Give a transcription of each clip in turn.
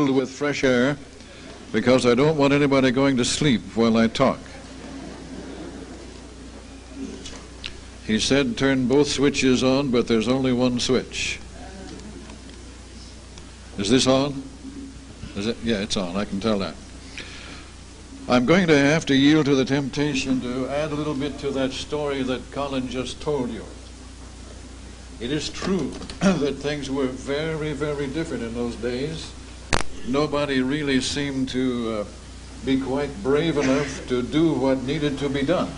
with fresh air because I don't want anybody going to sleep while I talk. He said turn both switches on, but there's only one switch. Is this on? Is it? Yeah, it's on. I can tell that. I'm going to have to yield to the temptation to add a little bit to that story that Colin just told you. It is true that things were very, very different in those days. Nobody really seemed to be quite brave enough to do what needed to be done.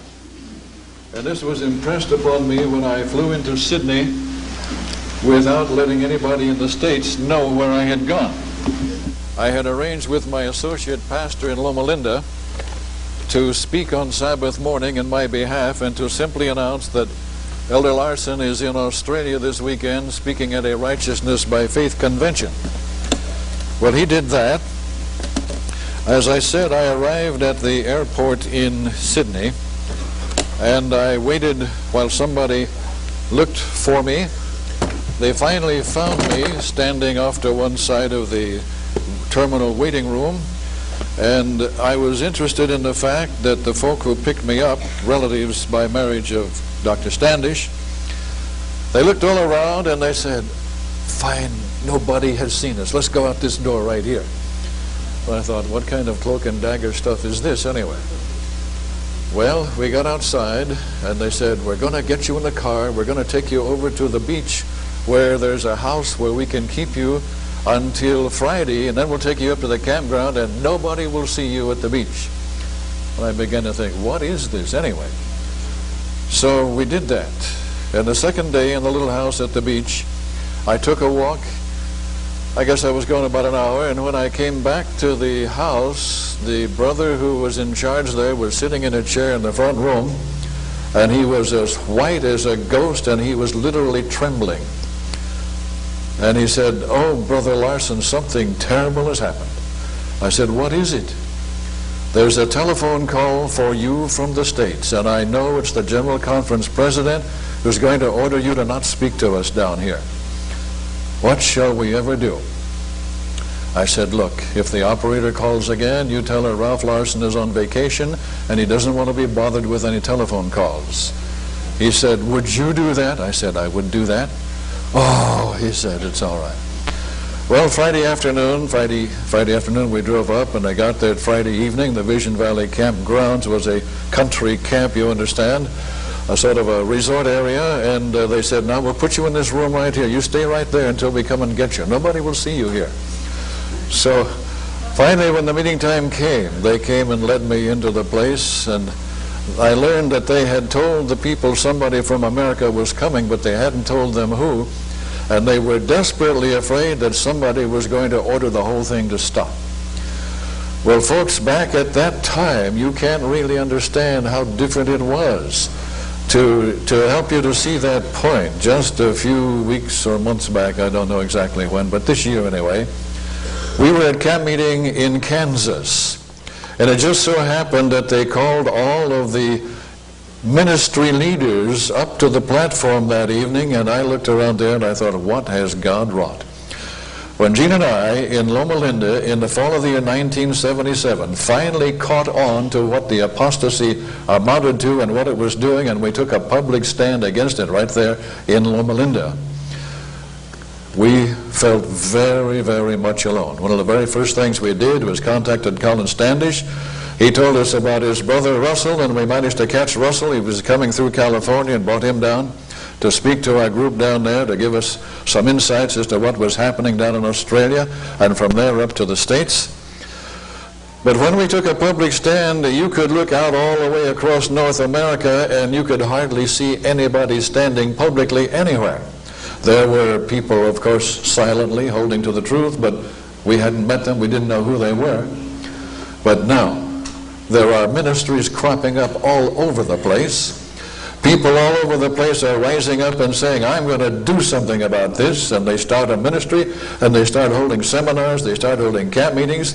And this was impressed upon me when I flew into Sydney without letting anybody in the States know where I had gone. I had arranged with my associate pastor in Loma Linda to speak on Sabbath morning in my behalf and to simply announce that Elder Larson is in Australia this weekend speaking at a Righteousness by Faith convention. Well, he did that. As I said, I arrived at the airport in Sydney, and I waited while somebody looked for me. They finally found me standing off to one side of the terminal waiting room, and I was interested in the fact that the folk who picked me up, relatives by marriage of Dr. Standish, they looked all around and they said, "Fine, nobody has seen us. Let's go out this door right here." Well, I thought, what kind of cloak and dagger stuff is this anyway? Well, we got outside and they said, "We're going to get you in the car. We're going to take you over to the beach where there's a house where we can keep you until Friday, and then we'll take you up to the campground and nobody will see you at the beach." And I began to think, what is this anyway? So we did that. And the second day in the little house at the beach, I took a walk. I guess I was going about an hour, and when I came back to the house, the brother who was in charge there was sitting in a chair in the front room, and he was as white as a ghost, and he was literally trembling. And he said, "Oh, Brother Larson, something terrible has happened." I said, "What is it?" "There's a telephone call for you from the States, and I know it's the General Conference President who's going to order you to not speak to us down here. What shall we ever do?" I said, "Look, if the operator calls again, you tell her Ralph Larson is on vacation and he doesn't want to be bothered with any telephone calls." He said, "Would you do that?" I said, "I would do that." "Oh," he said, "it's all right." Well, Friday afternoon, we drove up, and I got there Friday evening. The Vision Valley Campgrounds was a country camp, you understand, a sort of a resort area, and they said, "Now we'll put you in this room right here. You stay right there until we come and get you. Nobody will see you here." So finally, when the meeting time came, they came and led me into the place, and I learned that they had told the people somebody from America was coming, but they hadn't told them who, and they were desperately afraid that somebody was going to order the whole thing to stop. Well, folks, back at that time, you can't really understand how different it was. To help you to see that point, just a few weeks or months back, I don't know exactly when, but this year anyway, we were at camp meeting in Kansas, and it just so happened that they called all of the ministry leaders up to the platform that evening, and I looked around there and I thought, what has God wrought? When Gene and I, in Loma Linda, in the fall of the year 1977, finally caught on to what the apostasy amounted to and what it was doing, and we took a public stand against it right there in Loma Linda, we felt very, very much alone. One of the very first things we did was contacted Colin Standish. He told us about his brother Russell, and we managed to catch Russell. He was coming through California, and brought him down to speak to our group down there, to give us some insights as to what was happening down in Australia, and from there up to the States. But when we took a public stand, you could look out all the way across North America, and you could hardly see anybody standing publicly anywhere. There were people, of course, silently holding to the truth, but we hadn't met them. We didn't know who they were. But now, there are ministries cropping up all over the place. People all over the place are rising up and saying, "I'm going to do something about this," and they start a ministry, and they start holding seminars, they start holding camp meetings,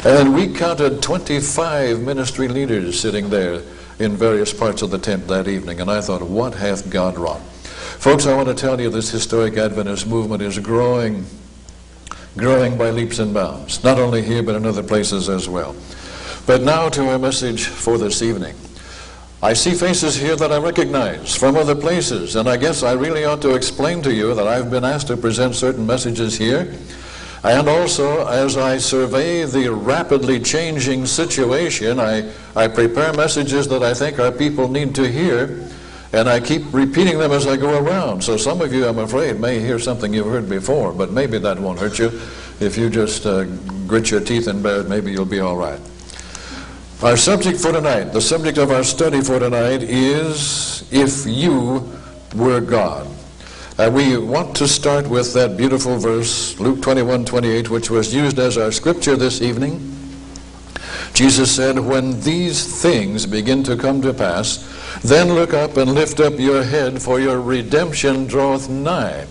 and we counted 25 ministry leaders sitting there in various parts of the tent that evening, and I thought, what hath God wrought? Folks, I want to tell you this historic Adventist movement is growing growing by leaps and bounds, not only here but in other places as well. But now to our message for this evening. I see faces here that I recognize from other places, and I guess I really ought to explain to you that I've been asked to present certain messages here. And also, as I survey the rapidly changing situation, I prepare messages that I think our people need to hear, and I keep repeating them as I go around. So some of you, I'm afraid, may hear something you've heard before, but maybe that won't hurt you. If you just grit your teeth and bear it, maybe you'll be all right. Our subject for tonight, the subject of our study for tonight is, If You Were God. We want to start with that beautiful verse, Luke 21:28, which was used as our scripture this evening. Jesus said, "When these things begin to come to pass, then look up and lift up your head, for your redemption draweth nigh."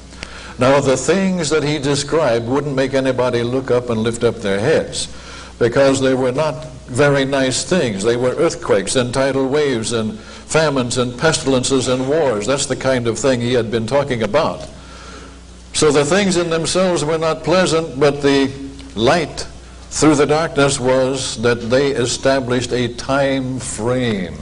Now, the things that he described wouldn't make anybody look up and lift up their heads, because they were not very nice things. They were earthquakes and tidal waves and famines and pestilences and wars. That's the kind of thing he had been talking about. So the things in themselves were not pleasant, but the light through the darkness was that they established a time frame.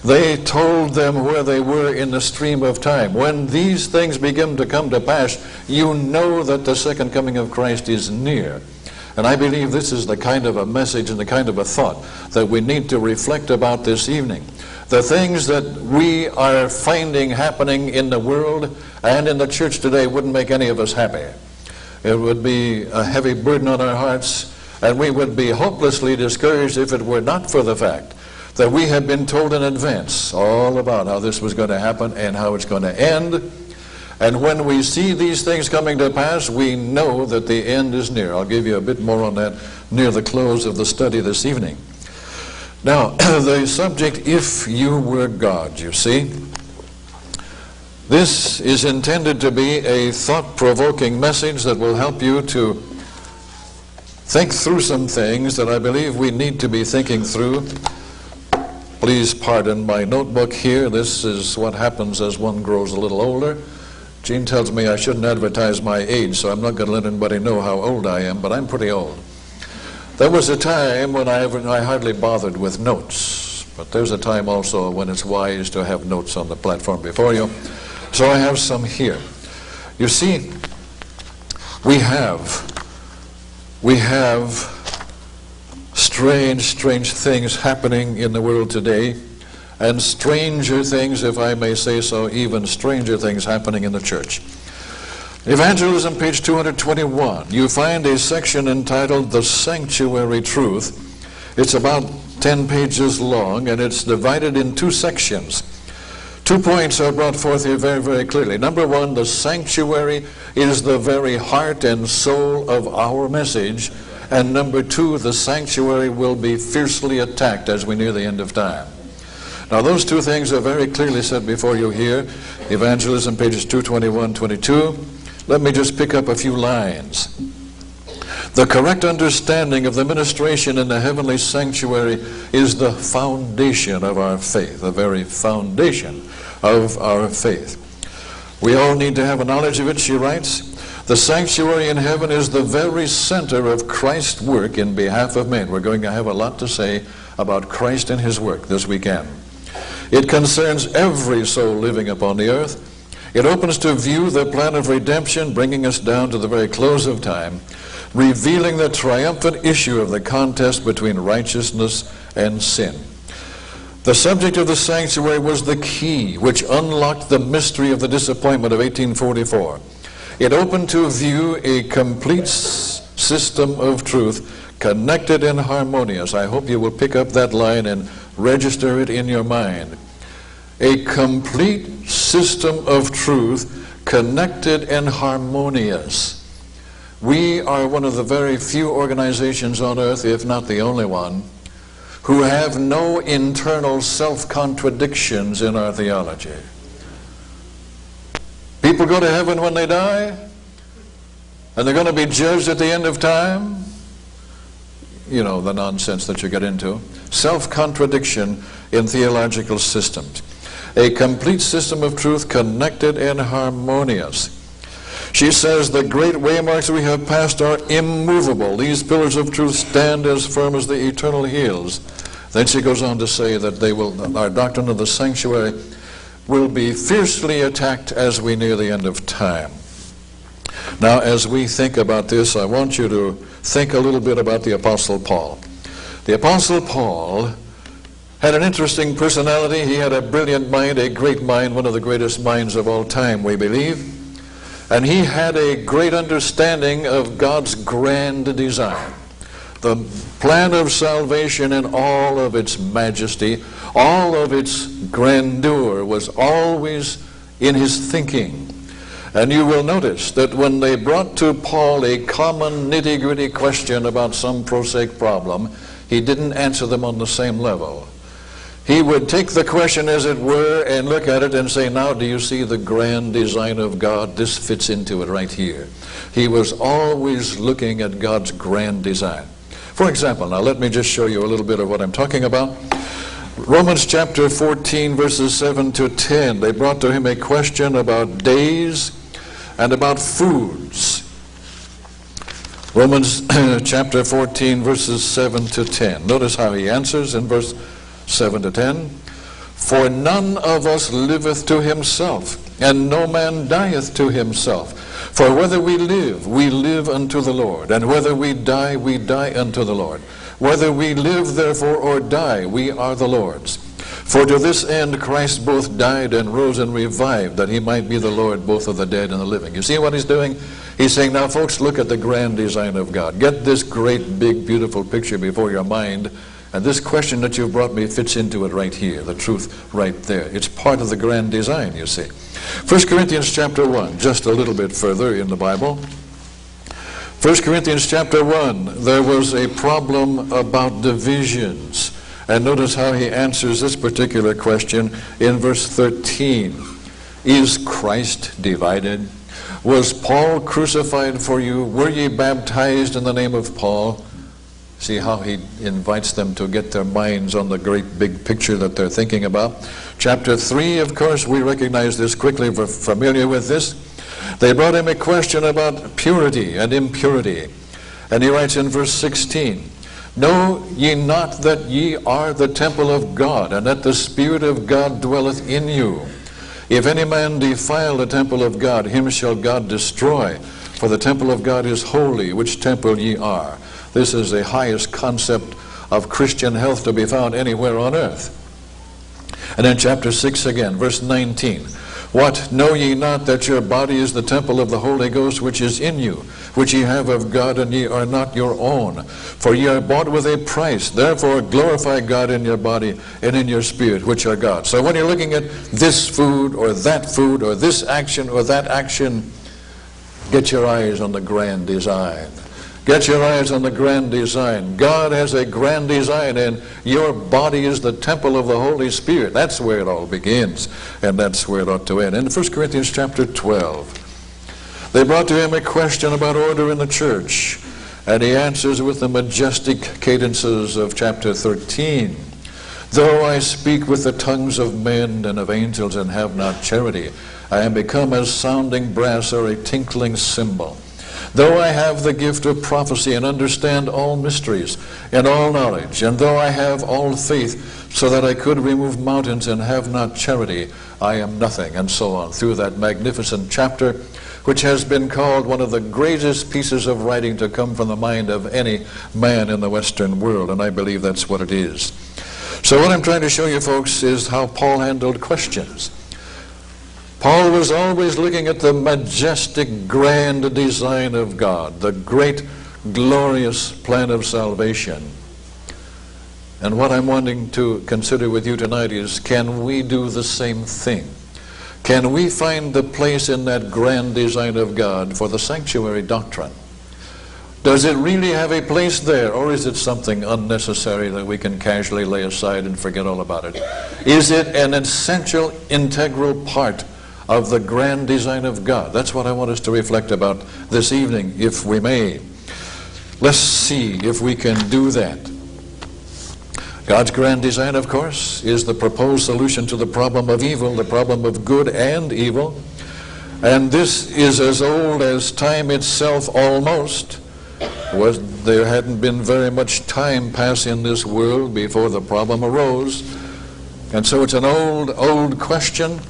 They told them where they were in the stream of time. When these things begin to come to pass, you know that the second coming of Christ is near. And I believe this is the kind of a message and the kind of a thought that we need to reflect about this evening. The things that we are finding happening in the world and in the church today wouldn't make any of us happy. It would be a heavy burden on our hearts, and we would be hopelessly discouraged if it were not for the fact that we had been told in advance all about how this was going to happen and how it's going to end. And when we see these things coming to pass, we know that the end is near. I'll give you a bit more on that near the close of the study this evening. Now, the subject, If You Were God, you see. This is intended to be a thought-provoking message that will help you to think through some things that I believe we need to be thinking through. Please pardon my notebook here. This is what happens as one grows a little older. Jean tells me I shouldn't advertise my age, so I'm not going to let anybody know how old I am, but I'm pretty old. There was a time when I hardly bothered with notes, but there's a time also when it's wise to have notes on the platform before you. So I have some here. You see, we have strange things happening in the world today, and stranger things, if I may say so, even stranger things happening in the church. Evangelism, page 221, you find a section entitled The Sanctuary Truth. It's about 10 pages long, and it's divided in two sections. 2 points are brought forth here very, very clearly. Number one, the sanctuary is the very heart and soul of our message. And number two, the sanctuary will be fiercely attacked as we near the end of time. Now, those two things are very clearly set before you here. Evangelism, pages 221, 22. Let me just pick up a few lines. The correct understanding of the ministration in the heavenly sanctuary is the foundation of our faith, the very foundation of our faith. We all need to have a knowledge of it, she writes. The sanctuary in heaven is the very center of Christ's work in behalf of men. We're going to have a lot to say about Christ and his work this weekend. It concerns every soul living upon the earth. It opens to view the plan of redemption, bringing us down to the very close of time, revealing the triumphant issue of the contest between righteousness and sin. The subject of the sanctuary was the key which unlocked the mystery of the disappointment of 1844. It opened to view a complete system of truth, connected and harmonious. I hope you will pick up that line and register it in your mind. A complete system of truth, connected and harmonious. We are one of the very few organizations on earth, if not the only one, who have no internal self-contradictions in our theology. People go to heaven when they die, and they're going to be judged at the end of time. You know, the nonsense that you get into. Self-contradiction in theological systems. A complete system of truth, connected and harmonious. She says, the great waymarks we have passed are immovable. These pillars of truth stand as firm as the eternal hills. Then she goes on to say that our doctrine of the sanctuary will be fiercely attacked as we near the end of time. Now, as we think about this, I want you to think a little bit about the Apostle Paul. The Apostle Paul had an interesting personality. He had a brilliant mind, a great mind, one of the greatest minds of all time, we believe. And he had a great understanding of God's grand design. The plan of salvation in all of its majesty, all of its grandeur was always in his thinking. And you will notice that when they brought to Paul a common nitty-gritty question about some prosaic problem, he didn't answer them on the same level. He would take the question, as it were, and look at it and say, now do you see the grand design of God? This fits into it right here. He was always looking at God's grand design. For example, now let me just show you a little bit of what I'm talking about. Romans chapter 14, verses 7 to 10. They brought to him a question about days and about foods. Romans chapter 14, verses 7 to 10. Notice how he answers in verse 7 to 10. For none of us liveth to himself, and no man dieth to himself. For whether we live unto the Lord, and whether we die unto the Lord. Whether we live therefore or die, we are the Lord's. For to this end Christ both died and rose and revived, that he might be the Lord both of the dead and the living. You see what he's doing? He's saying, now folks, look at the grand design of God. Get this great, big, beautiful picture before your mind. And this question that you've brought me fits into it right here, the truth right there. It's part of the grand design, you see. 1 Corinthians chapter 1, just a little bit further in the Bible. 1 Corinthians chapter 1, there was a problem about divisions. And notice how he answers this particular question in verse 13. Is Christ divided? Was Paul crucified for you? Were ye baptized in the name of Paul? See how he invites them to get their minds on the great big picture that they're thinking about. Chapter 3, of course, we recognize this quickly. We're familiar with this. They brought him a question about purity and impurity. And he writes in verse 16, know ye not that ye are the temple of God, and that the Spirit of God dwelleth in you? If any man defile the temple of God, him shall God destroy. For the temple of God is holy, which temple ye are. This is the highest concept of Christian health to be found anywhere on earth. And then chapter 6 again, verse 19. What, know ye not that your body is the temple of the Holy Ghost which is in you, which ye have of God, and ye are not your own? For ye are bought with a price. Therefore glorify God in your body and in your spirit, which are God. So when you're looking at this food or this action or that action, get your eyes on the grand design. Get your eyes on the grand design. God has a grand design, and your body is the temple of the Holy Spirit. That's where it all begins, and that's where it ought to end. In 1 Corinthians chapter 12, they brought to him a question about order in the church, and he answers with the majestic cadences of chapter 13. Though I speak with the tongues of men and of angels and have not charity, I am become as sounding brass or a tinkling cymbal. Though I have the gift of prophecy and understand all mysteries and all knowledge, and though I have all faith so that I could remove mountains and have not charity, I am nothing, and so on, through that magnificent chapter, which has been called one of the greatest pieces of writing to come from the mind of any man in the Western world, and I believe that's what it is. So what I'm trying to show you, folks, is how Paul handled questions. Paul was always looking at the majestic, grand design of God, the great, glorious plan of salvation. And what I'm wanting to consider with you tonight is, can we do the same thing? Can we find the place in that grand design of God for the sanctuary doctrine? Does it really have a place there, or is it something unnecessary that we can casually lay aside and forget all about it? Is it an essential, integral part of the grand design of God? That's what I want us to reflect about this evening, if we may. Let's see if we can do that. God's grand design, of course, is the proposed solution to the problem of evil, the problem of good and evil. And this is as old as time itself almost. There hadn't been very much time pass in this world before the problem arose. And so it's an old question.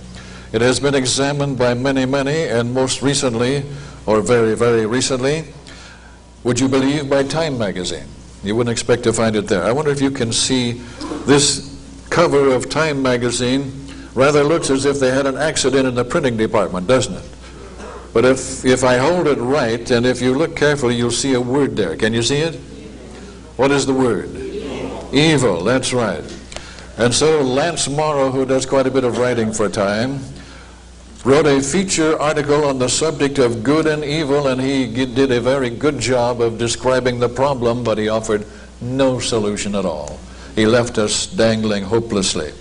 It has been examined by many, and most recently, or very, very recently, would you believe, by Time magazine. You wouldn't expect to find it there. I wonder if you can see this cover of Time magazine. Rather looks as if they had an accident in the printing department, doesn't it? But if I hold it right, and if you look carefully, you'll see a word there. Can you see it? What is the word? Evil, that's right. And so Lance Morrow, who does quite a bit of writing for Time, wrote a feature article on the subject of good and evil, and he did a very good job of describing the problem, but he offered no solution at all. He left us dangling hopelessly.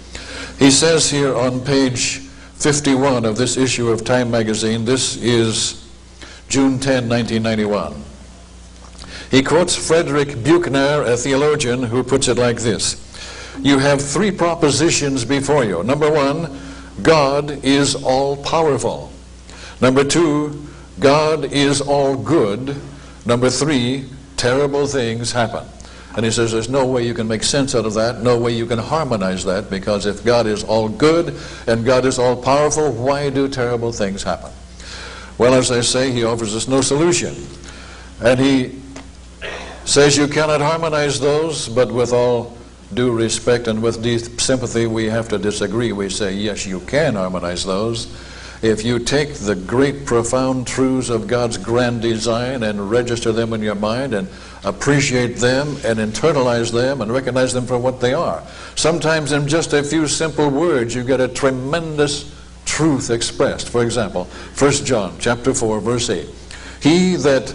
He says here on page 51 of this issue of Time magazine, this is June 10, 1991. He quotes Frederick Buechner, a theologian, who puts it like this: you have three propositions before you. Number one, God is all-powerful. Number two, God is all good. Number three, terrible things happen. And he says there's no way you can make sense out of that, no way you can harmonize that, because if God is all good and God is all powerful, why do terrible things happen? Well, as I say, he offers us no solution. And he says you cannot harmonize those, but with all due respect and with deep sympathy, we have to disagree. We say, yes, you can harmonize those. If you take the great profound truths of God's grand design and register them in your mind and appreciate them and internalize them and recognize them for what they are. Sometimes in just a few simple words you get a tremendous truth expressed. For example, 1 John chapter 4 verse 8. He that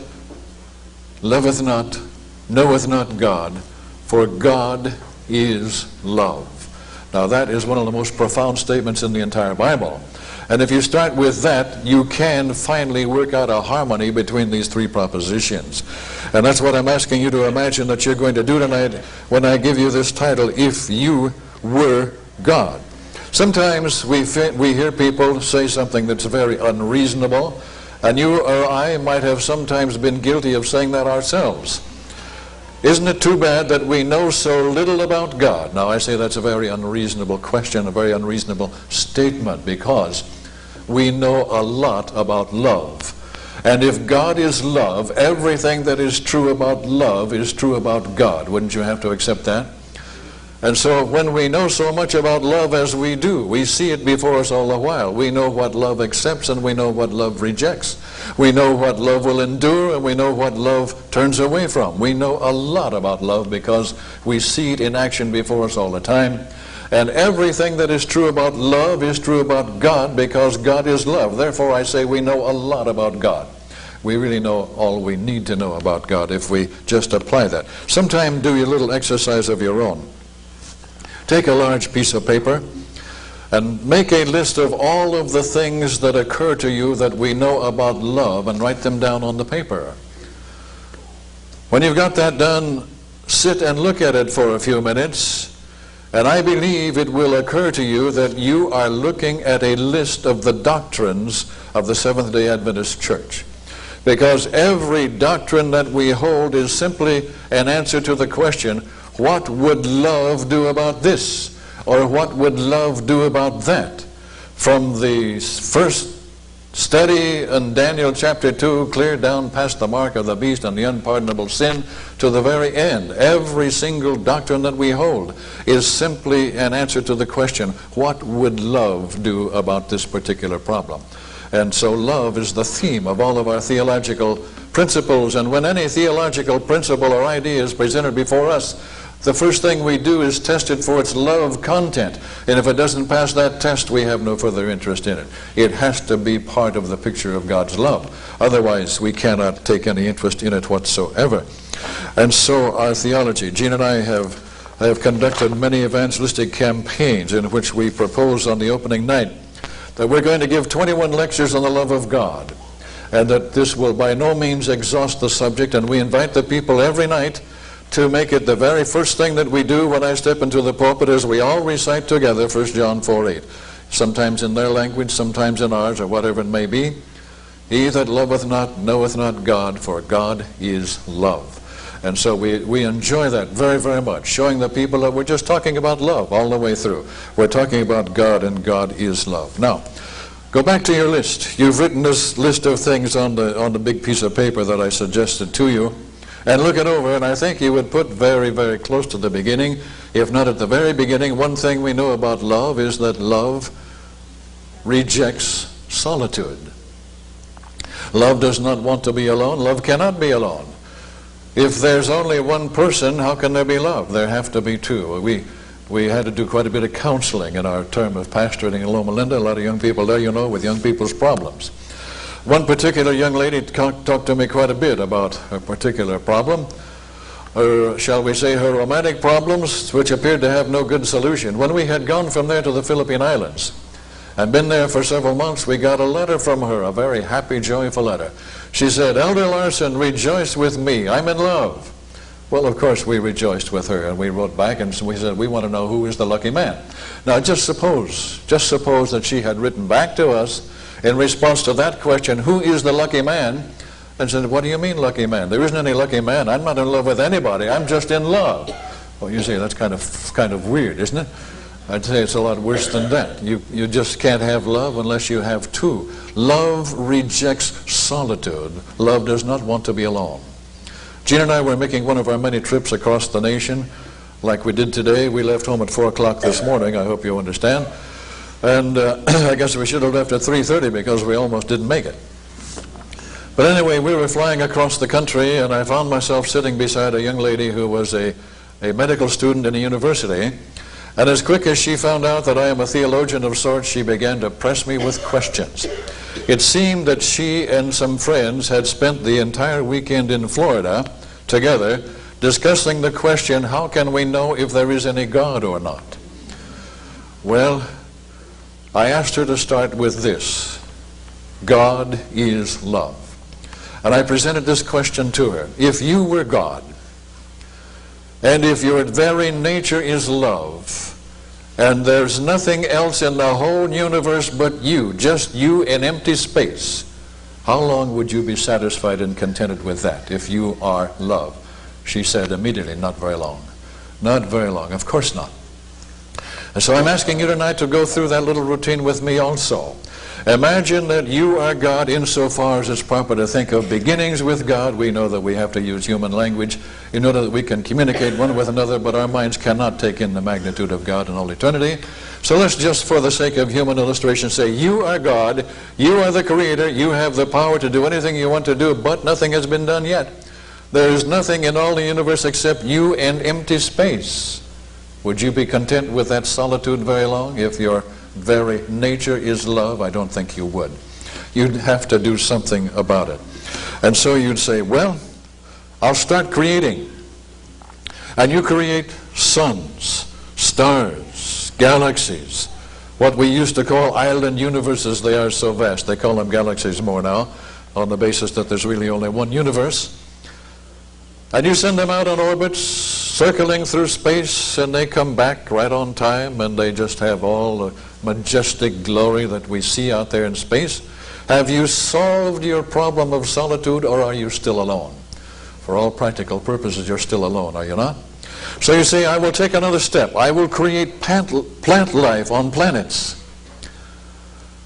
loveth not knoweth not God, for God is love. Now that is one of the most profound statements in the entire Bible. And if you start with that, you can finally work out a harmony between these three propositions. And that's what I'm asking you to imagine that you're going to do tonight when I give you this title, If You Were God. Sometimes we hear people say something that's very unreasonable, and you or I might have sometimes been guilty of saying that ourselves. Isn't it too bad that we know so little about God? Now I say that's a very unreasonable question, a very unreasonable statement, because we know a lot about love. And if God is love, everything that is true about love is true about God. Wouldn't you have to accept that? And so when we know so much about love as we do, we see it before us all the while. We know what love accepts and we know what love rejects. We know what love will endure and we know what love turns away from. We know a lot about love because we see it in action before us all the time. And everything that is true about love is true about God because God is love. Therefore I say we know a lot about God. We really know all we need to know about God if we just apply that. Sometime do a little exercise of your own. Take a large piece of paper and make a list of all of the things that occur to you that we know about love and write them down on the paper. When you've got that done, sit and look at it for a few minutes, and I believe it will occur to you that you are looking at a list of the doctrines of the Seventh-day Adventist Church. Because every doctrine that we hold is simply an answer to the question, what would love do about this? Or what would love do about that? From the first study in Daniel chapter 2, clear down past the mark of the beast and the unpardonable sin, to the very end, every single doctrine that we hold is simply an answer to the question, what would love do about this particular problem? And so love is the theme of all of our theological principles. And when any theological principle or idea is presented before us, the first thing we do is test it for its love content. And if it doesn't pass that test, we have no further interest in it. It has to be part of the picture of God's love. Otherwise, we cannot take any interest in it whatsoever. And so our theology, Gene and I have conducted many evangelistic campaigns in which we propose on the opening night that we're going to give 21 lectures on the love of God. And that this will by no means exhaust the subject, and we invite the people every night to make it the very first thing that we do when I step into the pulpit is we all recite together 1 John 4:8. sometimes in their language, sometimes in ours, or whatever it may be. He that loveth not knoweth not God, for God is love. And so we enjoy that very, very much, showing the people that we're just talking about love all the way through. We're talking about God, and God is love. Now, go back to your list. You've written this list of things on the big piece of paper that I suggested to you. And look it over, and I think you would put very, very close to the beginning, if not at the very beginning. One thing we know about love is that love rejects solitude. Love does not want to be alone. Love cannot be alone. If there's only one person, how can there be love? There have to be two. We had to do quite a bit of counseling in our term of pastorating in Loma Linda. A lot of young people there, you know, with young people's problems. One particular young lady talked to me quite a bit about her particular problem, or shall we say her romantic problems, which appeared to have no good solution. When we had gone from there to the Philippine Islands and been there for several months, we got a letter from her, a very happy, joyful letter. She said, "Elder Larson, rejoice with me. I'm in love." Well, of course, we rejoiced with her, and we wrote back and we said, we want to know who is the lucky man. Now, just suppose that she had written back to us in response to that question, who is the lucky man? And said, what do you mean lucky man? There isn't any lucky man. I'm not in love with anybody. I'm just in love. Well, you see, that's kind of weird, isn't it? I'd say it's a lot worse than that. You just can't have love unless you have two. Love rejects solitude. Love does not want to be alone. Gene and I were making one of our many trips across the nation, like we did today. We left home at 4 o'clock this morning, I hope you understand. And I guess we should have left at 3:30 because we almost didn't make it. But anyway, we were flying across the country, and I found myself sitting beside a young lady who was a medical student in a university. And as quick as she found out that I am a theologian of sorts, she began to press me with questions. It seemed that she and some friends had spent the entire weekend in Florida together discussing the question, how can we know if there is any God or not? Well, I asked her to start with this: God is love. And I presented this question to her. If you were God, and if your very nature is love, and there's nothing else in the whole universe but you, just you in empty space, how long would you be satisfied and contented with that if you are love? She said immediately, not very long. Not very long, of course not. And so I'm asking you tonight to go through that little routine with me also. Imagine that you are God insofar as it's proper to think of beginnings with God. We know that we have to use human language in order that we can communicate one with another, but our minds cannot take in the magnitude of God in all eternity. So let's just, for the sake of human illustration, say you are God, you are the Creator, you have the power to do anything you want to do, but nothing has been done yet. There is nothing in all the universe except you and empty space. Would you be content with that solitude very long if your very nature is love? I don't think you would. You'd have to do something about it. And so you'd say, well, I'll start creating. And you create suns, stars, galaxies, what we used to call island universes. They are so vast. They call them galaxies more now, on the basis that there's really only one universe. And you send them out on orbits, circling through space, and they come back right on time, and they just have all the majestic glory that we see out there in space. Have you solved your problem of solitude, or are you still alone? For all practical purposes, you're still alone, are you not? So you say, I will take another step. I will create plant life on planets.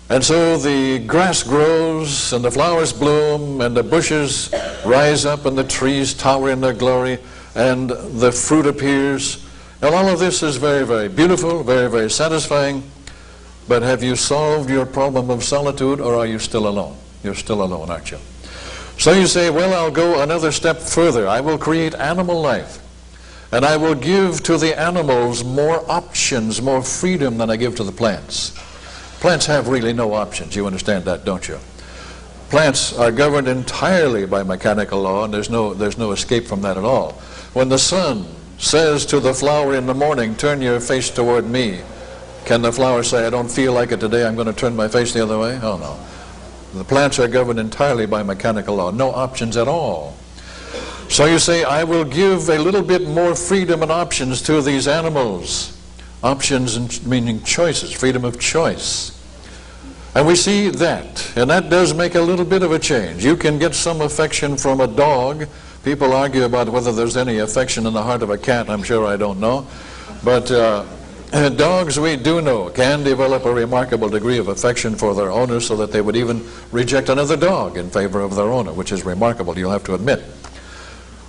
And so the grass grows, and the flowers bloom, and the bushes rise up, and the trees tower in their glory, and the fruit appears. And all of this is very, very beautiful, very, very satisfying. But have you solved your problem of solitude, or are you still alone? You're still alone, aren't you? So you say, well, I'll go another step further. I will create animal life. And I will give to the animals more options, more freedom than I give to the plants. Plants have really no options. You understand that, don't you? Plants are governed entirely by mechanical law, and there's no escape from that at all. When the sun says to the flower in the morning, turn your face toward me, can the flower say, I don't feel like it today, I'm going to turn my face the other way? Oh, no. The plants are governed entirely by mechanical law. No options at all. So you say, I will give a little bit more freedom and options to these animals. Options meaning choices, freedom of choice. And we see that, and that does make a little bit of a change. You can get some affection from a dog. People argue about whether there's any affection in the heart of a cat. I'm sure I don't know. But dogs, we do know, can develop a remarkable degree of affection for their owner so that they would even reject another dog in favor of their owner, which is remarkable, you'll have to admit.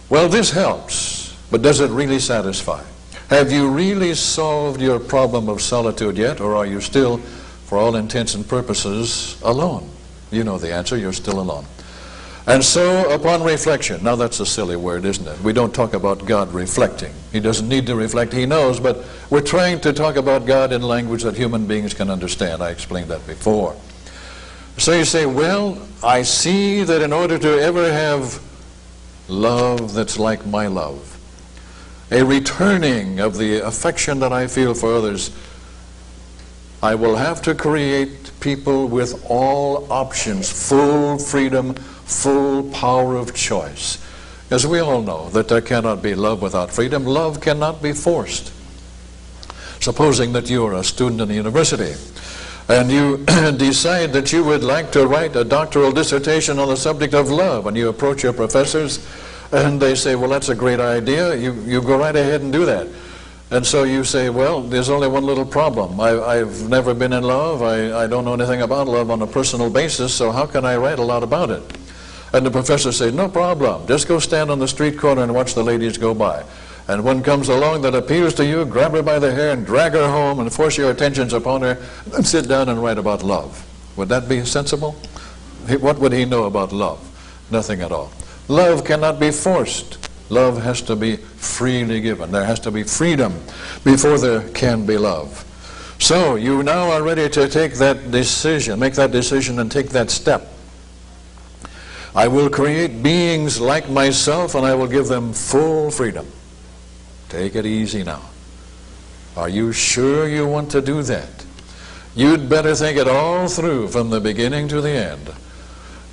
Well, this helps, but does it really satisfy? Have you really solved your problem of solitude yet, or are you still, for all intents and purposes, alone? You know the answer, you're still alone. And so, upon reflection, now that's a silly word, isn't it? We don't talk about God reflecting. He doesn't need to reflect, he knows, but we're trying to talk about God in language that human beings can understand. I explained that before. So you say, well, I see that in order to ever have love that's like my love, a returning of the affection that I feel for others, I will have to create people with all options, full freedom, full power of choice. As we all know that there cannot be love without freedom. Love cannot be forced. Supposing that you are a student in a university and you decide that you would like to write a doctoral dissertation on the subject of love, and you approach your professors and they say, well, that's a great idea, you go right ahead and do that. And so you say, well, there's only one little problem. I've never been in love. I don't know anything about love on a personal basis, so how can I write a lot about it? And the professor says, no problem. Just go stand on the street corner and watch the ladies go by. And one comes along that appeals to you, grab her by the hair and drag her home and force your attentions upon her and sit down and write about love. Would that be sensible? What would he know about love? Nothing at all. Love cannot be forced. Love has to be freely given. There has to be freedom before there can be love. So you now are ready to take that decision, make that decision and take that step. I will create beings like myself and I will give them full freedom. Take it easy now. Are you sure you want to do that? You'd better think it all through from the beginning to the end.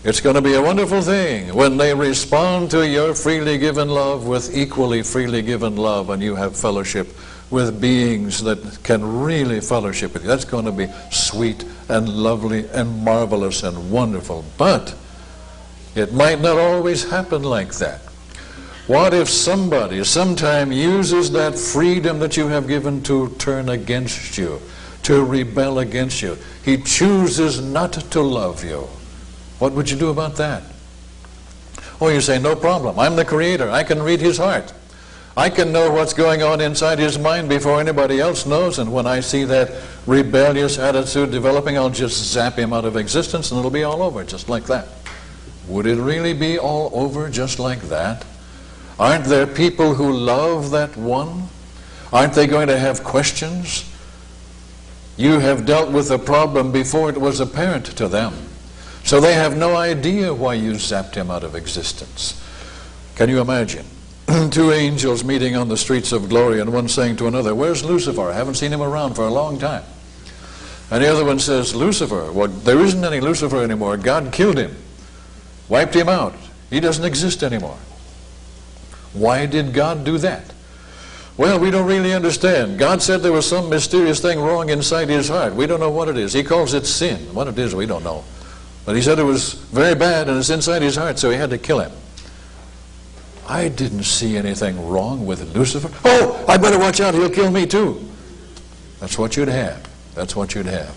It's going to be a wonderful thing when they respond to your freely given love with equally freely given love, and you have fellowship with beings that can really fellowship with you. That's going to be sweet and lovely and marvelous and wonderful. But it might not always happen like that. What if somebody sometime uses that freedom that you have given to turn against you, to rebel against you? He chooses not to love you. What would you do about that? Oh, you say, no problem. I'm the creator. I can read his heart. I can know what's going on inside his mind before anybody else knows, and when I see that rebellious attitude developing, I'll just zap him out of existence and it'll be all over just like that. Would it really be all over just like that? Aren't there people who love that one? Aren't they going to have questions? You have dealt with the problem before it was apparent to them. So they have no idea why you zapped him out of existence. Can you imagine? Two angels meeting on the streets of glory, and one saying to another, where's Lucifer? I haven't seen him around for a long time. And the other one says, Lucifer? Well, there isn't any Lucifer anymore. God killed him. Wiped him out. He doesn't exist anymore. Why did God do that? Well, we don't really understand. God said there was some mysterious thing wrong inside his heart. We don't know what it is. He calls it sin. What it is, we don't know. But he said it was very bad and it's inside his heart, so he had to kill him. I didn't see anything wrong with Lucifer. Oh, I better watch out, he'll kill me too. That's what you'd have. That's what you'd have.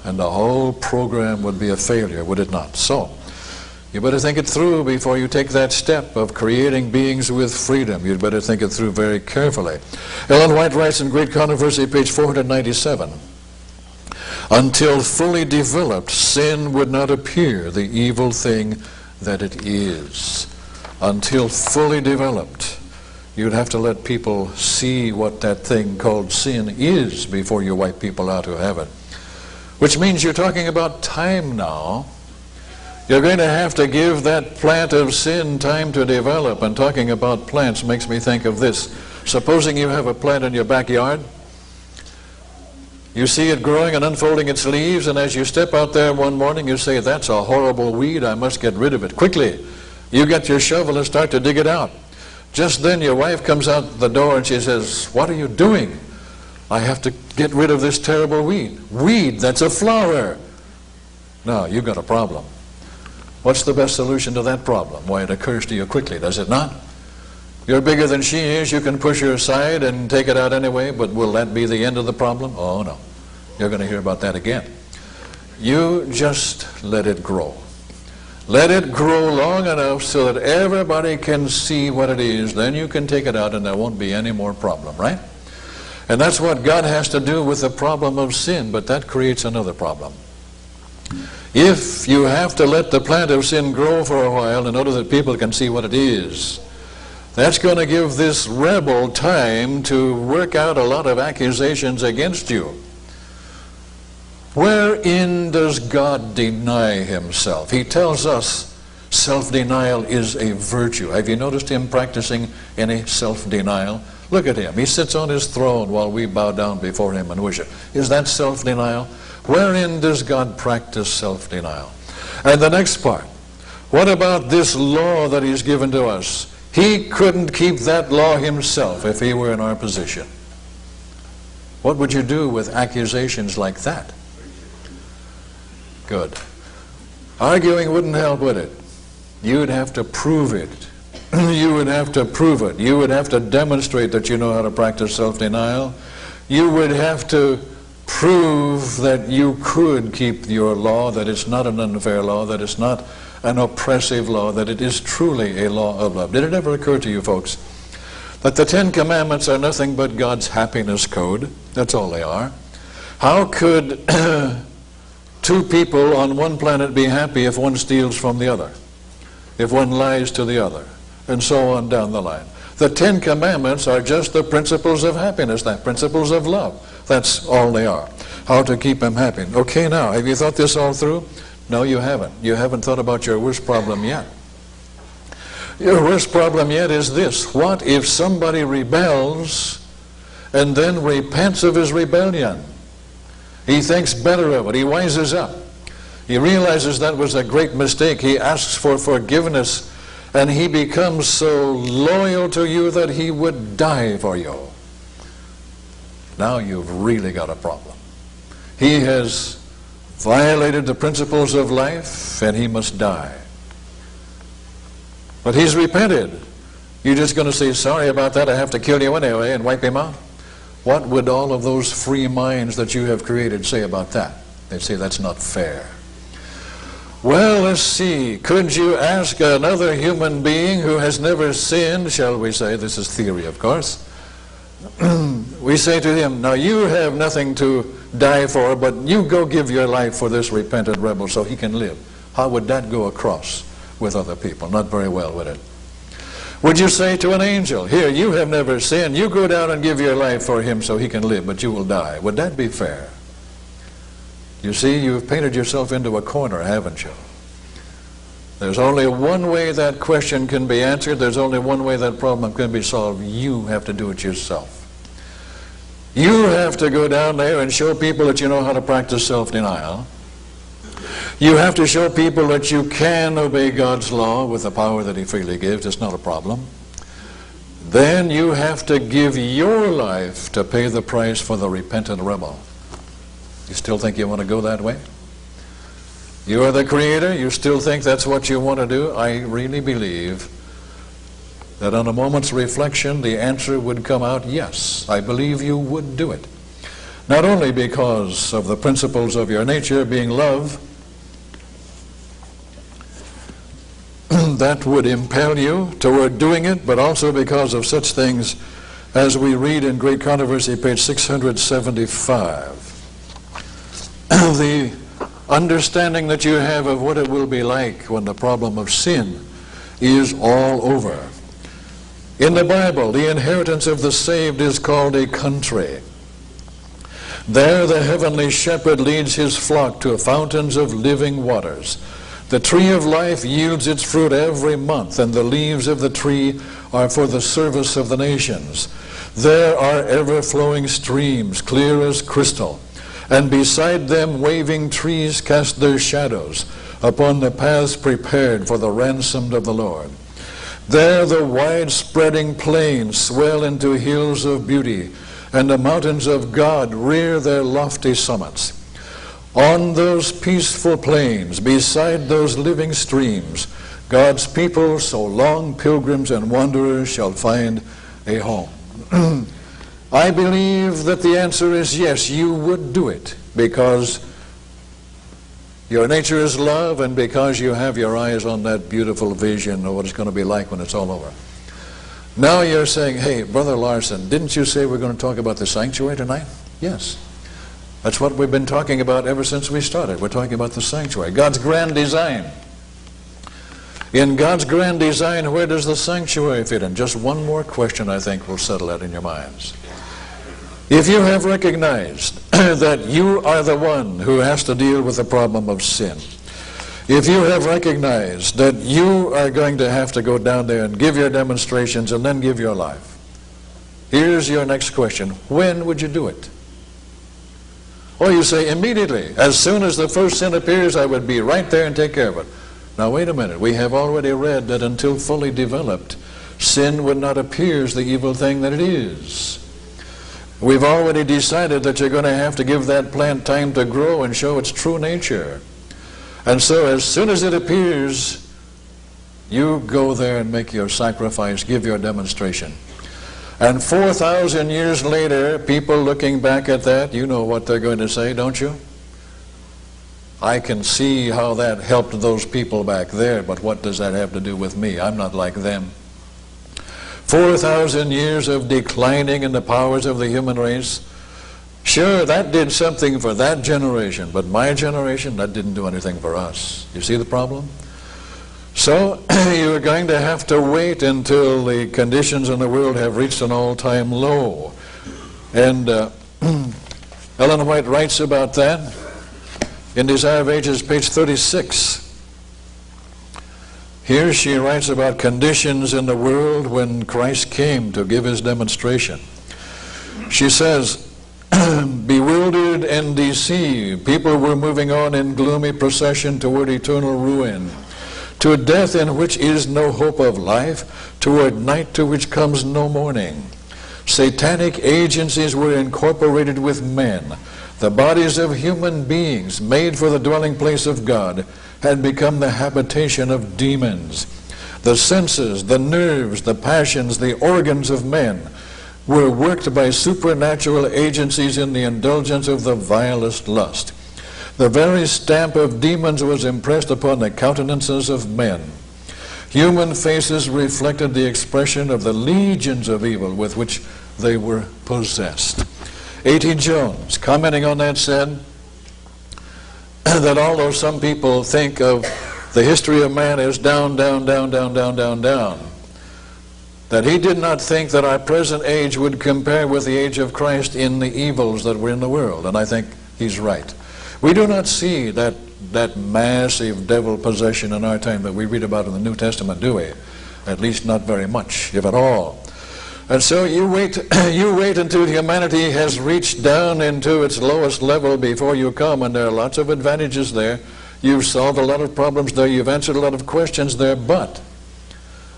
And the whole program would be a failure, would it not? So, you better think it through before you take that step of creating beings with freedom. You'd better think it through very carefully. Ellen White writes in Great Controversy, page 497, until fully developed, sin would not appear the evil thing that it is. Until fully developed, you'd have to let people see what that thing called sin is before you wipe people out of heaven. Which means you're talking about time now. You're going to have to give that plant of sin time to develop. And talking about plants makes me think of this. Supposing you have a plant in your backyard. You see it growing and unfolding its leaves, and as you step out there one morning, you say, that's a horrible weed, I must get rid of it. Quickly, you get your shovel and start to dig it out. Just then your wife comes out the door and she says, what are you doing? I have to get rid of this terrible weed. Weed, that's a flower. Now, you've got a problem. What's the best solution to that problem? Why, it occurs to you quickly, does it not? You're bigger than she is. You can push her aside and take it out anyway, but will that be the end of the problem? Oh, no. You're going to hear about that again. You just let it grow. Let it grow long enough so that everybody can see what it is. Then you can take it out and there won't be any more problem, right? And that's what God has to do with the problem of sin, but that creates another problem. If you have to let the plant of sin grow for a while in order that people can see what it is, that's going to give this rebel time to work out a lot of accusations against you. Wherein does God deny himself? He tells us self-denial is a virtue. Have you noticed him practicing any self-denial? Look at him. He sits on his throne while we bow down before him and worship. Is that self-denial? Wherein does God practice self-denial? And the next part, what about this law that he's given to us? He couldn't keep that law himself if he were in our position. What would you do with accusations like that? Good. Arguing wouldn't help with it. You would have to prove it. You would have to prove it. You would have to demonstrate that you know how to practice self-denial. You would have to prove that you could keep your law, that it's not an unfair law, that it's not an oppressive law, that it is truly a law of love. Did it ever occur to you folks that the Ten Commandments are nothing but God's happiness code? That's all they are. How could two people on one planet be happy if one steals from the other, if one lies to the other, and so on down the line? The Ten Commandments are just the principles of happiness, the principles of love. That's all they are. How to keep them happy. Okay, now, have you thought this all through? No, you haven't. You haven't thought about your worst problem yet. Your worst problem yet is this. What if somebody rebels and then repents of his rebellion? He thinks better of it. He wises up. He realizes that was a great mistake. He asks for forgiveness, and he becomes so loyal to you that he would die for you. Now you've really got a problem. He has violated the principles of life, and he must die. But he's repented. You're just going to say, sorry about that, I have to kill you anyway, and wipe him out? What would all of those free minds that you have created say about that? They'd say that's not fair. Well, let's see. Could you ask another human being who has never sinned, shall we say, this is theory of course, we say to him, now you have nothing to die for, but you go give your life for this repentant rebel so he can live. How would that go across with other people? Not very well, would it? Would you say to an angel, here, you have never sinned, you go down and give your life for him so he can live, but you will die? Would that be fair? You see, you've painted yourself into a corner, haven't you? There's only one way that question can be answered. There's only one way that problem can be solved. You have to do it yourself. You have to go down there and show people that you know how to practice self-denial. You have to show people that you can obey God's law with the power that he freely gives. It's not a problem. Then you have to give your life to pay the price for the repentant rebel. You still think you want to go that way? You are the Creator. You still think that's what you want to do? I really believe that on a moment's reflection, the answer would come out, yes, I believe you would do it. Not only because of the principles of your nature being love, that would impel you toward doing it, but also because of such things as we read in Great Controversy, page 675. The understanding that you have of what it will be like when the problem of sin is all over. In the Bible, the inheritance of the saved is called a country. There the heavenly shepherd leads his flock to fountains of living waters. The tree of life yields its fruit every month, and the leaves of the tree are for the service of the nations. There are ever-flowing streams, clear as crystal, and beside them waving trees cast their shadows upon the paths prepared for the ransomed of the Lord. There the wide-spreading plains swell into hills of beauty, and the mountains of God rear their lofty summits. On those peaceful plains, beside those living streams, God's people, so long pilgrims and wanderers, shall find a home. I believe that the answer is yes, you would do it, because your nature is love, and because you have your eyes on that beautiful vision of what it's going to be like when it's all over. Now you're saying, hey, Brother Larson, didn't you say we're going to talk about the sanctuary tonight? Yes. That's what we've been talking about ever since we started. We're talking about the sanctuary, God's grand design. In God's grand design, where does the sanctuary fit in? Just one more question, I think, will settle that in your minds. If you have recognized that you are the one who has to deal with the problem of sin, if you have recognized that you are going to have to go down there and give your demonstrations and then give your life, here's your next question. When would you do it? Or you say, immediately. As soon as the first sin appears, I would be right there and take care of it. Now wait a minute. We have already read that until fully developed, sin would not appear as the evil thing that it is. We've already decided that you're going to have to give that plant time to grow and show its true nature. And so as soon as it appears, you go there and make your sacrifice, give your demonstration. And 4,000 years later, people looking back at that, you know what they're going to say, don't you? I can see how that helped those people back there, but what does that have to do with me? I'm not like them. 4,000 years of declining in the powers of the human race. Sure, that did something for that generation, but my generation, that didn't do anything for us. You see the problem? So you're going to have to wait until the conditions in the world have reached an all-time low. And Ellen White writes about that in Desire of Ages, page 36. Here she writes about conditions in the world when Christ came to give his demonstration. She says, bewildered and deceived, people were moving on in gloomy procession toward eternal ruin, to death in which is no hope of life, toward night to which comes no morning. Satanic agencies were incorporated with men. The bodies of human beings, made for the dwelling place of God, had become the habitation of demons. The senses, the nerves, the passions, the organs of men were worked by supernatural agencies in the indulgence of the vilest lust. The very stamp of demons was impressed upon the countenances of men. Human faces reflected the expression of the legions of evil with which they were possessed. A.T. Jones, commenting on that, said that although some people think of the history of man as down, down, down, down, down, down, down, that he did not think that our present age would compare with the age of Christ in the evils that were in the world. And I think he's right. We do not see that massive devil possession in our time that we read about in the New Testament, do we? At least not very much, if at all. And so you wait until humanity has reached down into its lowest level before you come, and there are lots of advantages there. You've solved a lot of problems there. You've answered a lot of questions there. But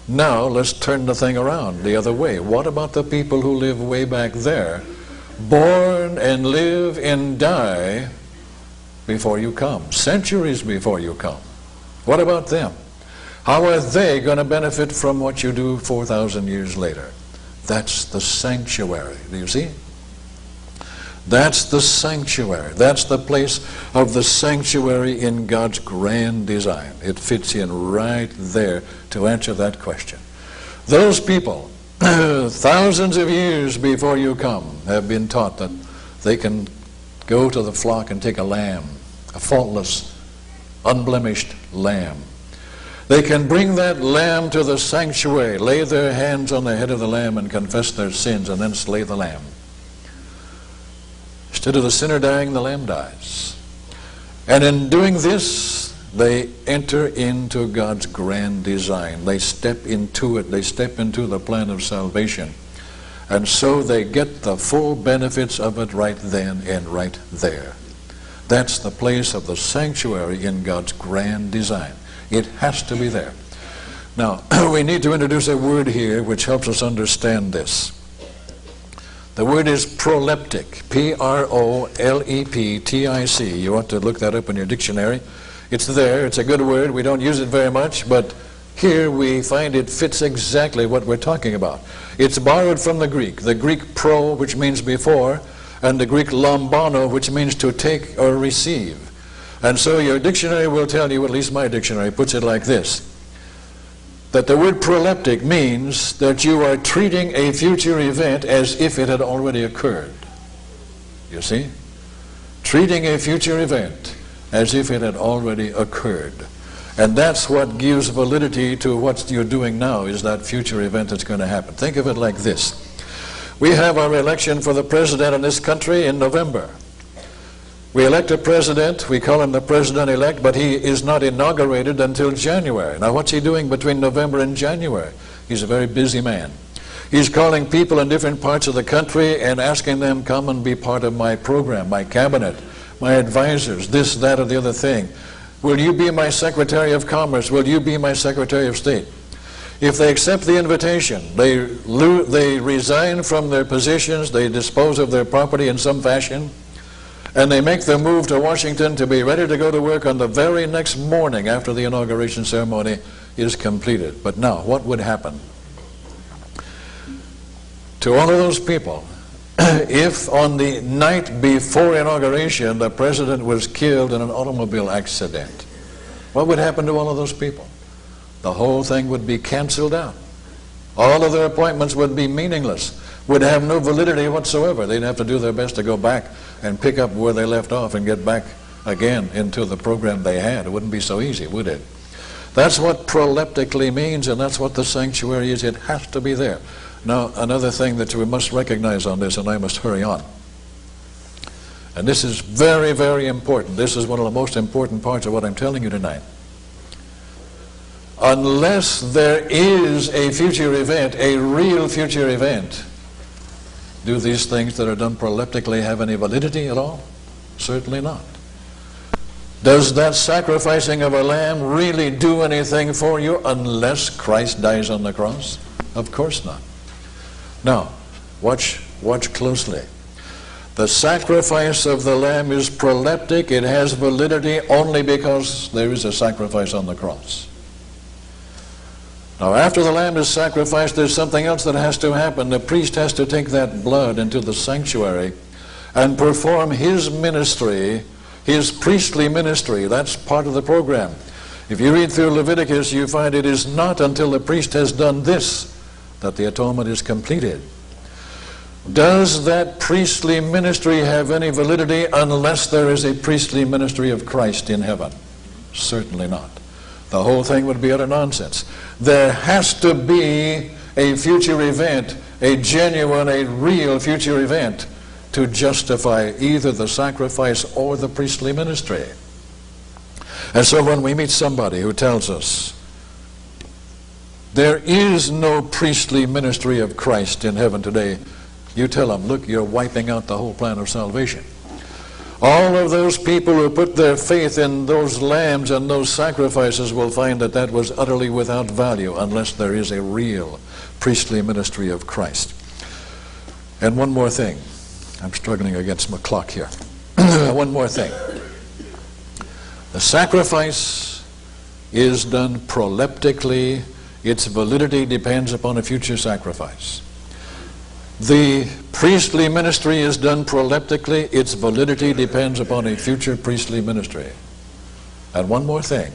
now let's turn the thing around the other way. What about the people who live way back there, born and live and die before you come, centuries before you come? What about them? How are they going to benefit from what you do 4,000 years later? That's the sanctuary. Do you see? That's the sanctuary. That's the place of the sanctuary in God's grand design. It fits in right there to answer that question. Those people, thousands of years before you come, have been taught that they can go to the flock and take a lamb, a faultless, unblemished lamb. They can bring that lamb to the sanctuary, lay their hands on the head of the lamb and confess their sins, and then slay the lamb. Instead of the sinner dying, the lamb dies. And in doing this, they enter into God's grand design. They step into it. They step into the plan of salvation. And so they get the full benefits of it right then and right there. That's the place of the sanctuary in God's grand design. It has to be there. Now, we need to introduce a word here which helps us understand this. The word is proleptic, P-R-O-L-E-P-T-I-C. You ought to look that up in your dictionary. It's there. It's a good word. We don't use it very much, but here we find it fits exactly what we're talking about. It's borrowed from the Greek pro, which means before, and the Greek lambano, which means to take or receive. And so your dictionary will tell you, at least my dictionary puts it like this, that the word proleptic means that you are treating a future event as if it had already occurred. You see? Treating a future event as if it had already occurred. And that's what gives validity to what you're doing now, is that future event that's going to happen. Think of it like this. We have our election for the president in this country in November. We elect a president, we call him the president-elect, but he is not inaugurated until January. Now what's he doing between November and January? He's a very busy man. He's calling people in different parts of the country and asking them, come and be part of my program, my cabinet, my advisors, this, that, or the other thing. Will you be my Secretary of Commerce? Will you be my Secretary of State? If they accept the invitation, they resign from their positions, they dispose of their property in some fashion, and they make their move to Washington to be ready to go to work on the very next morning after the inauguration ceremony is completed. But now, what would happen to all of those people if on the night before inauguration the president was killed in an automobile accident? What would happen to all of those people? The whole thing would be canceled out. All of their appointments would be meaningless, would have no validity whatsoever. They'd have to do their best to go back and pick up where they left off and get back again into the program they had. It wouldn't be so easy, would it? That's what proleptically means, and that's what the sanctuary is. It has to be there. Now, another thing that we must recognize on this, and I must hurry on, and this is very, very important. This is one of the most important parts of what I'm telling you tonight. Unless there is a future event, a real future event, do these things that are done proleptically have any validity at all? Certainly not. Does that sacrificing of a lamb really do anything for you unless Christ dies on the cross? Of course not. Now, watch closely. The sacrifice of the lamb is proleptic. It has validity only because there is a sacrifice on the cross. Now, after the lamb is sacrificed, there's something else that has to happen. The priest has to take that blood into the sanctuary and perform his ministry, his priestly ministry. That's part of the program. If you read through Leviticus, you find it is not until the priest has done this that the atonement is completed. Does that priestly ministry have any validity unless there is a priestly ministry of Christ in heaven? Certainly not. The whole thing would be utter nonsense. There has to be a future event, a genuine, a real future event to justify either the sacrifice or the priestly ministry. And so when we meet somebody who tells us there is no priestly ministry of Christ in heaven today, you tell them, look, you're wiping out the whole plan of salvation. All of those people who put their faith in those lambs and those sacrifices will find that that was utterly without value unless there is a real priestly ministry of Christ. And one more thing. I'm struggling against my clock here. One more thing. The sacrifice is done proleptically. Its validity depends upon a future sacrifice. The priestly ministry is done proleptically. Its validity depends upon a future priestly ministry. And one more thing.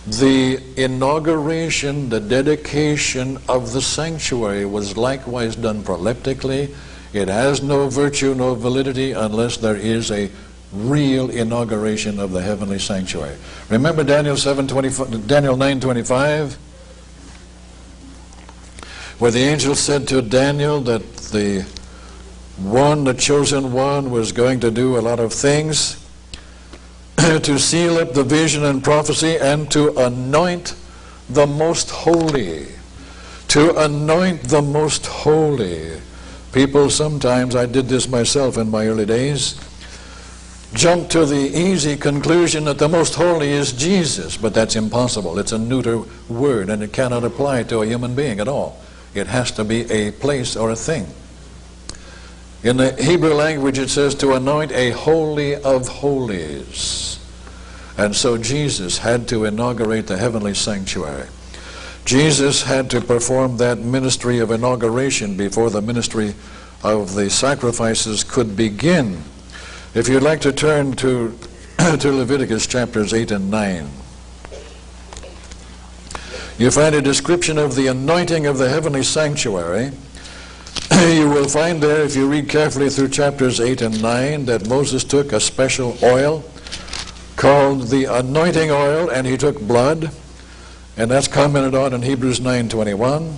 The inauguration, the dedication of the sanctuary was likewise done proleptically. It has no virtue, no validity unless there is a real inauguration of the heavenly sanctuary. Remember Daniel 9:25? Where the angel said to Daniel that the chosen one, was going to do a lot of things to seal up the vision and prophecy and to anoint the most holy. To anoint the most holy. People sometimes, I did this myself in my early days, jump to the easy conclusion that the most holy is Jesus, but that's impossible. It's a neuter word and it cannot apply to a human being at all. It has to be a place or a thing. In the Hebrew language it says to anoint a holy of holies. And so Jesus had to inaugurate the heavenly sanctuary. Jesus had to perform that ministry of inauguration before the ministry of the sacrifices could begin. If you'd like to turn to Leviticus chapters 8 and 9, you find a description of the anointing of the heavenly sanctuary. You will find there, if you read carefully through chapters 8 and 9, that Moses took a special oil called the anointing oil, and he took blood, and that's commented on in Hebrews 9:21.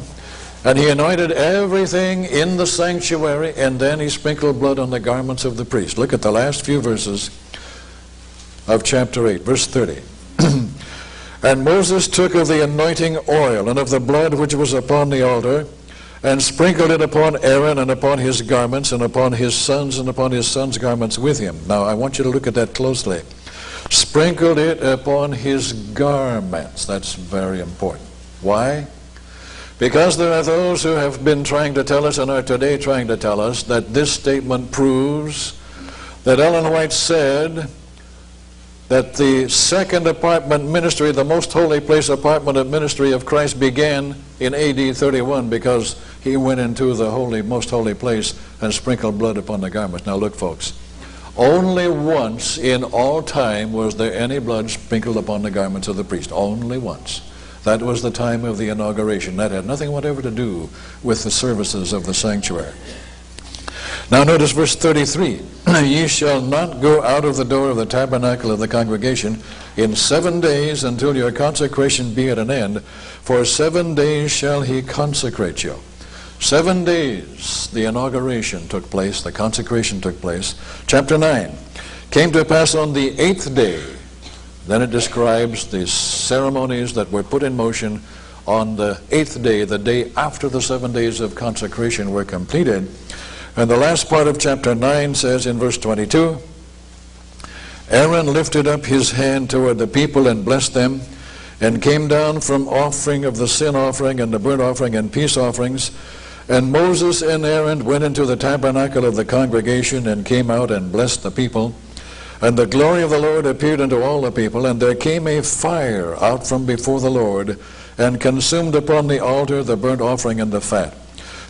And he anointed everything in the sanctuary, and then he sprinkled blood on the garments of the priest. Look at the last few verses of chapter 8, verse 30. And Moses took of the anointing oil and of the blood which was upon the altar, and sprinkled it upon Aaron and upon his garments and upon his sons and upon his sons' garments with him. Now I want you to look at that closely. Sprinkled it upon his garments. That's very important. Why? Because there are those who have been trying to tell us and are today trying to tell us that this statement proves that Ellen White said that the second apartment ministry, the most holy place apartment of ministry of Christ, began in AD 31 because he went into the holy, most holy place and sprinkled blood upon the garments. Now look, folks, only once in all time was there any blood sprinkled upon the garments of the priest. Only once. That was the time of the inauguration. That had nothing whatever to do with the services of the sanctuary. Now notice verse 33. Ye shall not go out of the door of the tabernacle of the congregation in 7 days until your consecration be at an end. For 7 days shall he consecrate you. 7 days the inauguration took place, the consecration took place. Chapter 9. Came to pass on the 8th day. Then it describes the ceremonies that were put in motion on the 8th day, the day after the 7 days of consecration were completed. And the last part of chapter 9 says in verse 22, Aaron lifted up his hand toward the people and blessed them, and came down from offering of the sin offering and the burnt offering and peace offerings. And Moses and Aaron went into the tabernacle of the congregation and came out and blessed the people. And the glory of the Lord appeared unto all the people, and there came a fire out from before the Lord, and consumed upon the altar the burnt offering and the fat,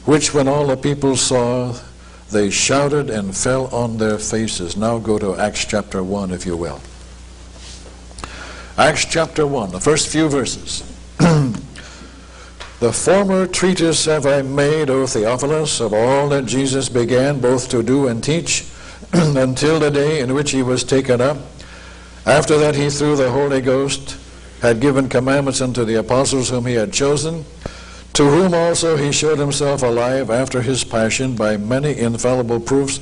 which when all the people saw, they shouted and fell on their faces. Now go to Acts chapter 1, if you will. Acts chapter 1, the first few verses. The former treatise have I made, O Theophilus, of all that Jesus began both to do and teach, until the day in which he was taken up. After that he through the Holy Ghost had given commandments unto the apostles whom he had chosen, to whom also he showed himself alive after his passion by many infallible proofs,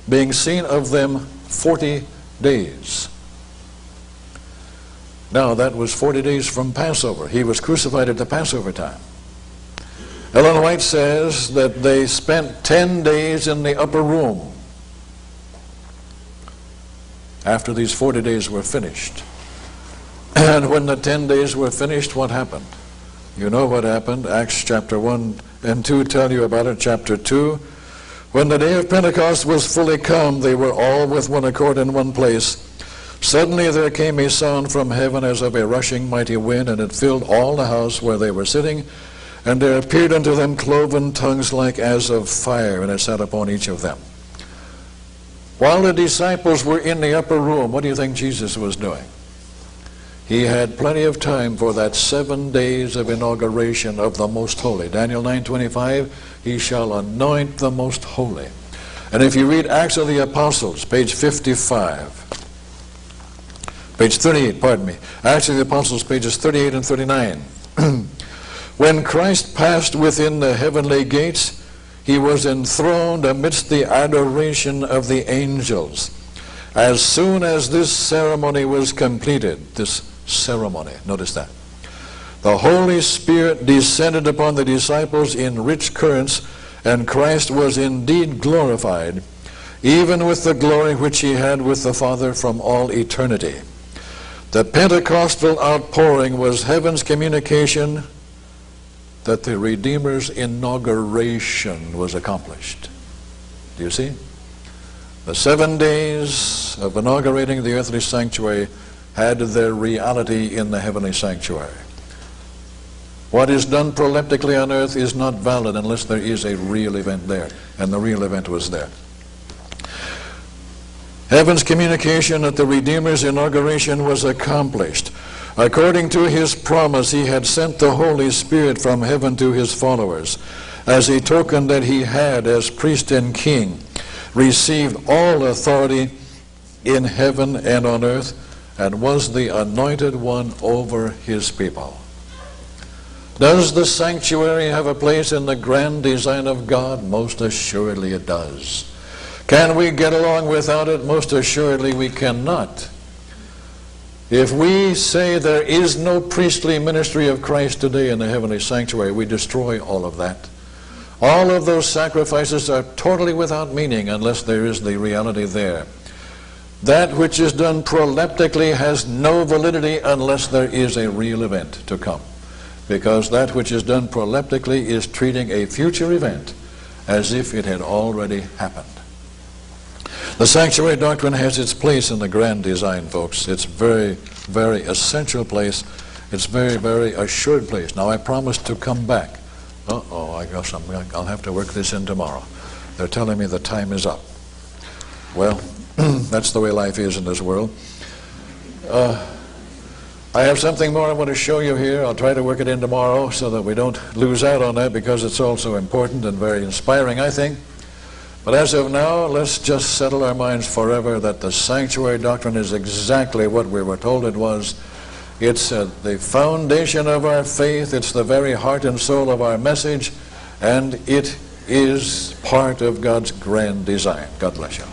being seen of them 40 days. Now that was 40 days from Passover. He was crucified at the Passover time. Ellen White says that they spent 10 days in the upper room after these 40 days were finished. And when the 10 days were finished, what happened? You know what happened. Acts chapter 1 and 2 tell you about it. Chapter 2, when the day of Pentecost was fully come, they were all with one accord in one place. Suddenly there came a sound from heaven as of a rushing mighty wind, and it filled all the house where they were sitting. And there appeared unto them cloven tongues like as of fire, and it sat upon each of them. While the disciples were in the upper room, what do you think Jesus was doing? He had plenty of time for that 7 days of inauguration of the most holy. Daniel 9:25, he shall anoint the most holy. And if you read Acts of the Apostles, page 55, page 38, pardon me, Acts of the Apostles, pages 38 and 39. When Christ passed within the heavenly gates, he was enthroned amidst the adoration of the angels. As soon as this ceremony was completed, this ceremony, notice that, the Holy Spirit descended upon the disciples in rich currents, and Christ was indeed glorified, even with the glory which he had with the Father from all eternity. The Pentecostal outpouring was heaven's communication that the Redeemer's inauguration was accomplished. Do you see? The 7 days of inaugurating the earthly sanctuary had their reality in the heavenly sanctuary. What is done proleptically on earth is not valid unless there is a real event there, and the real event was there. Heaven's communication at the Redeemer's inauguration was accomplished. According to his promise, he had sent the Holy Spirit from heaven to his followers as a token that he had, as priest and king, received all authority in heaven and on earth, and was the anointed one over his people. Does the sanctuary have a place in the grand design of God? Most assuredly it does. Can we get along without it? Most assuredly we cannot. If we say there is no priestly ministry of Christ today in the heavenly sanctuary, we destroy all of that. All of those sacrifices are totally without meaning unless there is the reality there. That which is done proleptically has no validity unless there is a real event to come. Because that which is done proleptically is treating a future event as if it had already happened. The sanctuary doctrine has its place in the grand design, folks. It's very, very essential place. It's very, very assured place. Now, I promised to come back. I guess I'll have to work this in tomorrow. They're telling me the time is up. Well, that's the way life is in this world. I have something more I want to show you here. I'll try to work it in tomorrow so that we don't lose out on that, because it's also important and very inspiring, I think. But as of now, let's just settle our minds forever that the sanctuary doctrine is exactly what we were told it was. It's the foundation of our faith. It's the very heart and soul of our message, and it is part of God's grand design. God bless you.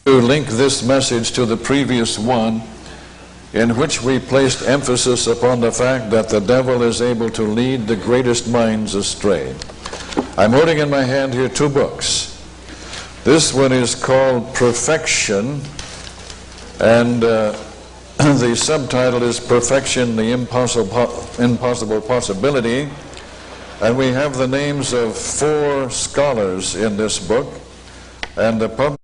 To link this message to the previous one, in which we placed emphasis upon the fact that the devil is able to lead the greatest minds astray. I'm holding in my hand here 2 books. This one is called Perfection, and the subtitle is Perfection, the Impossible Possibility. And we have the names of 4 scholars in this book, and the